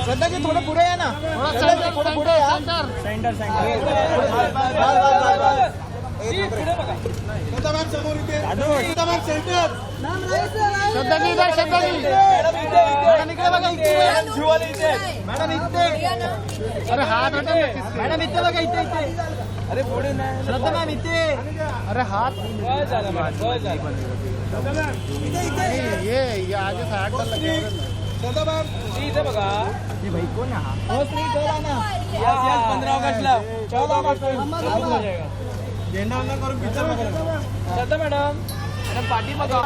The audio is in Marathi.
श्रद्धा जी थोडं पुढे या ना, थोडं पुढे या. सेंटर अरे हात मॅडम इथे बघा, इथे. अरे पुढे नाही श्रद्धा मॅम, इथे. अरे हात ये आगे श्रद्धा मॅम इथे बघा. भाई कोण हा? हो श्री चला ना. 15 ऑगस्टला 14 ऑगस्ट झेंडा करून पिक्चर बघा. श्रद्धा मॅडम पाठी बघा.